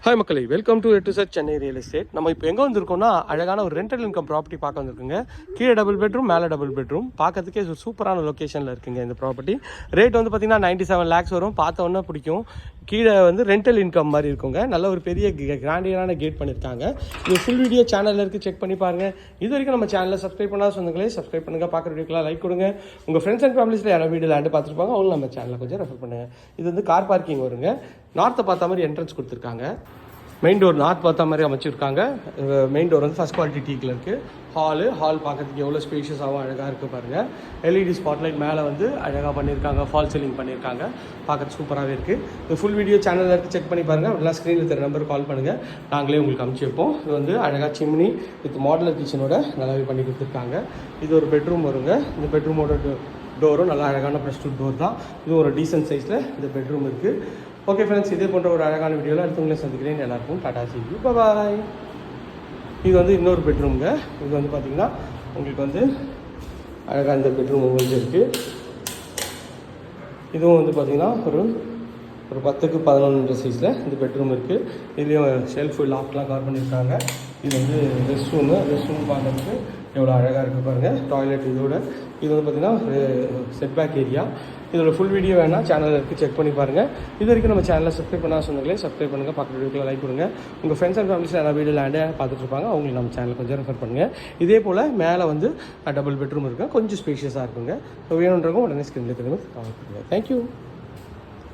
Hi மக்களே, welcome to எட்டு set Chennai real estate. நம்ம இப்போ எங்கே வந்திருக்கோம்னா அழகான ஒரு ரெண்டல் இன்கம் ப்ராப்பர்ட்டி பார்க்க வந்திருக்குங்க. கீழே டபுள் பெட்ரூம், மேலே டபுள் பெட்ரூம். பார்க்கறதுக்கே ஒரு சூப்பரான லொக்கேஷனில் இருக்குங்க இந்த ப்ராப்பர்ட்டி. ரேட் வந்து பார்த்தீங்கன்னா 97 lakhs வரும். பார்த்த உடனே பிடிக்கும். கீழே வந்து ரெண்டல் இன்கம் மாதிரி இருக்குங்க. நல்ல ஒரு பெரிய கிராண்டியரான கேட் பண்ணியிருக்காங்க. இது ஃபுல் வீடியோ சேனலில் இருக்குது, செக் பண்ணி பாருங்கள். இது வரைக்கும் நம்ம சேனலில் சப்ஸ்கிரைப் பண்ணால் சொந்தங்களே சப்ஸ்கிரைப் பண்ணுங்கள். பார்க்குற வீடியோக்கெலாம் லைக் கொடுங்க. உங்கள் ஃப்ரெண்ட்ஸ் அண்ட் ஃபேமிலிஸில் யாராவது வீடியோ லேண்டு பார்த்துருப்பாங்க, அவங்களும் நம்ம சேனலில் கொஞ்சம் ரெஃபர் பண்ணுங்கள். இது வந்து கார் பார்க்கிங் வருங்க. நார்த்தை பார்த்த மாதிரி என்ட்ரன்ஸ் கொடுத்துருக்காங்க. மெயின் டோர் நார்த் பார்த்த மாதிரி அமைச்சிருக்காங்க. மெயின் டோர் வந்து ஃபஸ்ட் குவாலிட்டி டீக்கில் இருக்குது. ஹால் பார்க்கறதுக்கு எவ்வளோ ஸ்பேஷியஸாகவும் அழகாக இருக்குது பாருங்கள். எல்இடி ஸ்பாட்லைட் மேலே வந்து அழகாக பண்ணியிருக்காங்க. ஃபால் சீலிங் பண்ணியிருக்காங்க. பார்க்கறது சூப்பராகவே இருக்குது. இது ஃபுல் வீடியோ சேனலில் இருக்குது, செக் பண்ணி பாருங்கள். அப்படின்னா ஸ்க்ரீனில் தெரிய நம்பர் கால் பண்ணுங்கள், நாங்களே உங்களுக்கு அனுப்பிச்சி வைப்போம். இது வந்து அழகாக சிம்னி வித் மாடலர் கிச்சனோட நல்லாவே பண்ணி கொடுத்துருக்காங்க. இது ஒரு பெட்ரூம் வருங்க. இந்த பெட்ரூமோட டோரும் நல்லா அழகான ப்ரெஸ் டோர் தான். இது ஒரு டீசன்ட் சைஸில் இந்த பெட்ரூம் இருக்குது. ஓகே ஃப்ரெண்ட்ஸ், இதே போன்ற ஒரு அழகான வீடியோவில் அடுத்தவங்களே சந்திக்கிறேன். எல்லாருக்கும் டாடா சி யூ, பாய். இது வந்து இன்னொரு பெட்ரூம்ங்க. இது வந்து பார்த்திங்கன்னா உங்களுக்கு வந்து அழகாக இந்த பெட்ரூம் உங்களுக்கு இருக்குது. இதுவும் வந்து பார்த்திங்கன்னா ஒரு 10க்கு 11 சைஸில் இந்த பெட்ரூம் இருக்குது. இதுலேயும் ஷெல்ஃபு லாக்லாம் கவர் பண்ணியிருக்காங்க. இது வந்து ரெஸ்ட் ரூம் பார்க்கறதுக்கு எவ்வளோ அழகாக இருக்குது பாருங்கள். டாய்லெட் இதோட. இது வந்து பார்த்திங்கன்னா ஒரு செட்பேக் ஏரியா. இதோட ஃபுல் வீடியோ வேணால் சேனலில் இருக்குது, செக் பண்ணி பாருங்கள். இது வரைக்கும் நம்ம சேனலில் சப்ஸ்கிரைப் பண்ணால் சொன்னங்களே சப்ஸ்கிரைப் பண்ணுங்கள். பக்கத்து வீடியோக்குள்ள லைக் கொடுங்க. உங்கள் ஃப்ரெண்ட்ஸ் அண்ட் ஃபேமிலிஸில் யாராவது வீடியோ லேண்டே பார்த்துட்டு இருப்பாங்க, அவங்களுக்கு நம்ம சேனல் கொஞ்சம் ரெஃபர் பண்ணுங்கள். இதே போல் மேலே வந்து டபுள் பெட்ரூம் இருக்குது, கொஞ்சம் ஸ்பேஷியஸாக இருக்குங்க. வேணுன்றவங்க உடனே ஸ்க்ரீனில் திரும்ப கால் பண்ணுங்கள். தேங்க்யூ.